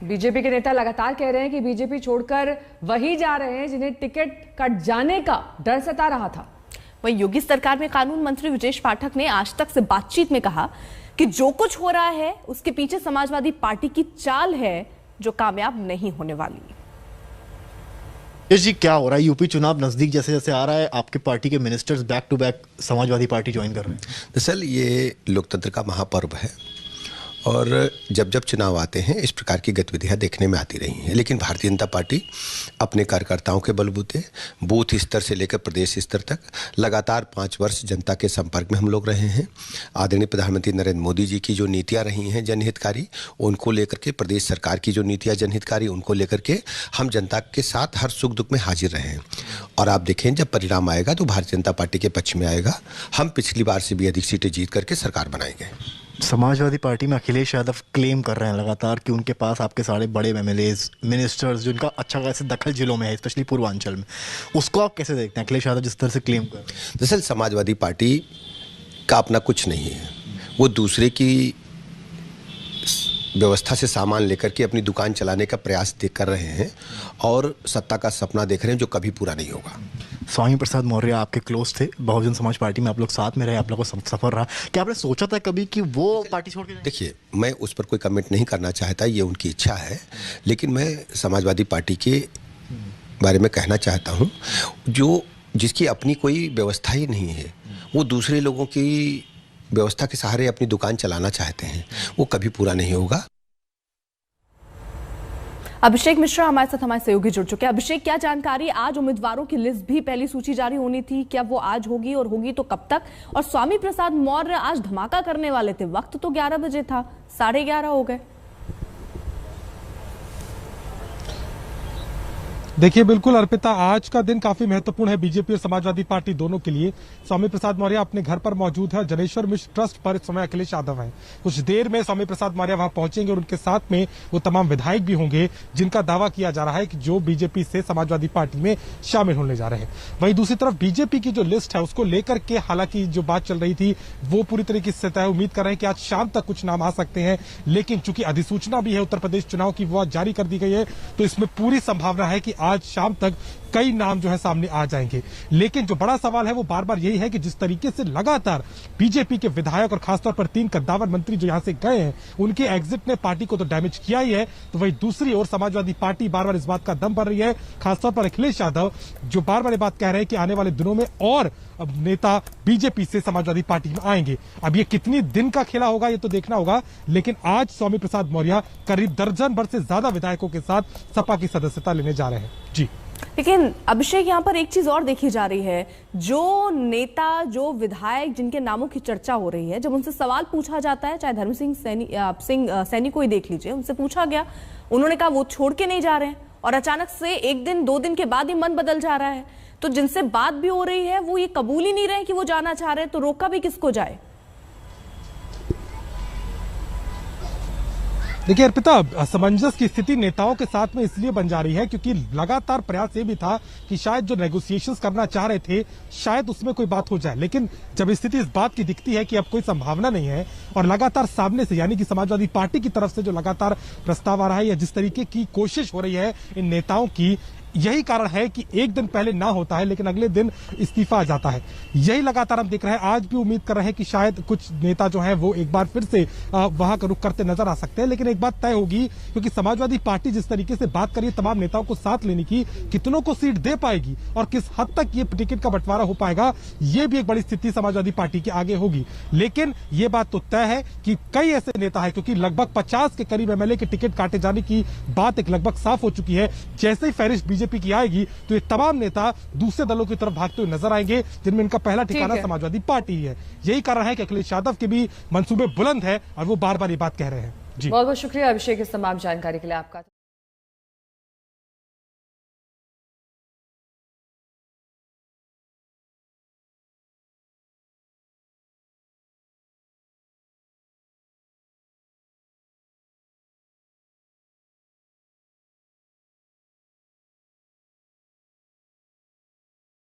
BJP के नेता लगातार कह रहे हैं कि बीजेपी छोड़कर वही जा रहे हैं जिन्हें टिकट कट जाने का डर सता रहा था। वहीं योगी सरकार में कानून मंत्री ब्रजेश पाठक ने आज तक से बातचीत में कहा कि जो कुछ हो रहा है उसके पीछे समाजवादी पार्टी की चाल है जो कामयाब नहीं होने वाली। जी, क्या हो रहा है? यूपी चुनाव नजदीक जैसे जैसे आ रहा है, आपके पार्टी के ministers back to back Samajwadi party join कर रहे हैं। दरअसल ये लोकतंत्र का महापर्व है और जब जब चुनाव आते हैं इस प्रकार की गतिविधियां देखने में आती रही हैं, लेकिन भारतीय जनता पार्टी अपने कार्यकर्ताओं के बलबूते बूथ स्तर से लेकर प्रदेश स्तर तक लगातार 5 वर्ष जनता के संपर्क में हम लोग रहे हैं। आदरणीय प्रधानमंत्री नरेंद्र मोदी जी की जो नीतियां रही हैं जनहितकारी, उनको लेकर के, प्रदेश सरकार की जो नीतियां जनहितकारी, उनको लेकर के हम जनता के साथ हर सुख दुख में हाजिर रहे हैं। और आप देखें जब परिणाम आएगा तो भारतीय जनता पार्टी के पक्ष में आएगा। हम पिछली बार से भी अधिक सीटें जीत करके सरकार बनाएंगे। समाजवादी पार्टी में अखिलेश यादव क्लेम कर रहे हैं लगातार कि उनके पास आपके सारे बड़े एमएलएज, मिनिस्टर्स जिनका अच्छा खासा दखल जिलों में है, स्पेशली पूर्वांचल में, उसको आप कैसे देखते हैं? अखिलेश यादव जिस तरह से क्लेम कर रहे हैं। दरअसल समाजवादी पार्टी का अपना कुछ नहीं है, वो दूसरे की व्यवस्था से सामान लेकर के अपनी दुकान चलाने का प्रयास कर रहे हैं और सत्ता का सपना देख रहे हैं जो कभी पूरा नहीं होगा। स्वामी प्रसाद मौर्य आपके क्लोज थे, बहुजन समाज पार्टी में आप लोग साथ में रहे, आप लोगों का सफर रहा, क्या आपने सोचा था कभी कि वो पार्टी छोड़ के? देखिए, मैं उस पर कोई कमेंट नहीं करना चाहता, ये उनकी इच्छा है, लेकिन मैं समाजवादी पार्टी के बारे में कहना चाहता हूँ जिसकी अपनी कोई व्यवस्था ही नहीं है, वो दूसरे लोगों की व्यवस्था के सहारे अपनी दुकान चलाना चाहते हैं, वो कभी पूरा नहीं होगा। अभिषेक मिश्रा हमारे साथ हमारे सहयोगी जुड़ चुके हैं। अभिषेक, क्या जानकारी? आज उम्मीदवारों की लिस्ट भी पहली सूची जारी होनी थी, क्या वो आज होगी और होगी तो कब तक? और स्वामी प्रसाद मौर्य आज धमाका करने वाले थे, वक्त तो 11 बजे था, 11:30 हो गए। देखिए, बिल्कुल अर्पिता, आज का दिन काफी महत्वपूर्ण है बीजेपी और समाजवादी पार्टी दोनों के लिए। स्वामी प्रसाद मौर्य अपने घर पर मौजूद है और जनेश्वर मिश्र ट्रस्ट पर इस समय अखिलेश यादव हैं। कुछ देर में स्वामी प्रसाद मौर्य वहां पहुंचेंगे और उनके साथ में वो तमाम विधायक भी होंगे जिनका दावा किया जा रहा है कि जो बीजेपी से समाजवादी पार्टी में शामिल होने जा रहे हैं। वहीं दूसरी तरफ बीजेपी की जो लिस्ट है उसको लेकर के हालांकि जो बात चल रही थी वो पूरी तरीके से तय, उम्मीद कर रहे हैं कि आज शाम तक कुछ नाम आ सकते हैं, लेकिन चूंकि अधिसूचना भी है उत्तर प्रदेश चुनाव की, वो आज जारी कर दी गई है, तो इसमें पूरी संभावना है कि आज शाम तक कई नाम जो है सामने आ जाएंगे। लेकिन जो बड़ा सवाल है वो बार बार यही है कि जिस तरीके से लगातार बीजेपी के विधायक और खासतौर पर 3 कद्दावर मंत्री जो यहां से गए हैं, उनके एग्जिट ने पार्टी को तो डैमेज किया ही है, तो वही दूसरी ओर समाजवादी पार्टी बार बार इस बात का दम भर रही है, खासतौर पर अखिलेश यादव जो बार बार ये बात कह रहे हैं कि आने वाले दिनों में और नेता बीजेपी से समाजवादी पार्टी में आएंगे। अब ये कितनी दिन का खेला होगा ये तो देखना होगा, लेकिन आज स्वामी प्रसाद मौर्य करीब दर्जन भर से ज्यादा विधायकों के साथ सपा की सदस्यता लेने जा रहे हैं। जी, लेकिन अभिषेक, यहाँ पर एक चीज और देखी जा रही है, जो नेता, जो विधायक जिनके नामों की चर्चा हो रही है, जब उनसे सवाल पूछा जाता है, चाहे धर्म सिंह सैनी को ही देख लीजिए, उनसे पूछा गया, उन्होंने कहा वो छोड़ के नहीं जा रहे हैं, और अचानक से 1 दिन 2 दिन के बाद ही मन बदल जा रहा है। तो जिनसे बात भी हो रही है वो ये कबूल ही नहीं रहे कि वो जाना चाह रहे हैं, तो रोका भी किसको जाए? देखिए अर्पिता, असमंजस की स्थिति नेताओं के साथ में इसलिए बन जा रही है क्योंकि लगातार प्रयास ये भी था कि शायद जो नेगोशिएशंस करना चाह रहे थे शायद उसमें कोई बात हो जाए, लेकिन जब स्थिति इस बात की दिखती है कि अब कोई संभावना नहीं है और लगातार सामने से यानी कि समाजवादी पार्टी की तरफ से जो लगातार प्रस्ताव आ रहा है या जिस तरीके की कोशिश हो रही है इन नेताओं की, यही कारण है कि 1 दिन पहले ना होता है लेकिन अगले दिन इस्तीफा आ जाता है। यही लगातार हम देख रहे हैं। आज भी उम्मीद कर रहे हैं कि शायद कुछ नेता जो हैं वो एक बार फिर से वहां का रुख करते नजर आ सकते हैं, लेकिन एक बात तय होगी क्योंकि समाजवादी पार्टी जिस तरीके से बात कर रही है तमाम नेताओं को साथ लेने की, कितनों को सीट दे पाएगी और किस हद तक ये टिकट का बंटवारा हो पाएगा, ये भी एक बड़ी स्थिति समाजवादी पार्टी के आगे होगी। लेकिन ये बात तो तय है कि कई ऐसे नेता है, क्योंकि लगभग 50 के करीब एमएलए के टिकट काटे जाने की बात एक लगभग साफ हो चुकी है। जैसे ही फहरिस्त बीजेपी की आएगी तो ये तमाम नेता दूसरे दलों की तरफ भागते हुए नजर आएंगे जिनमें इनका पहला ठिकाना समाजवादी पार्टी ही है। यही कारण है कि अखिलेश यादव के भी मंसूबे बुलंद है और वो बार बार ये बात कह रहे हैं। जी, बहुत बहुत शुक्रिया अभिषेक इस तमाम जानकारी के लिए आपका।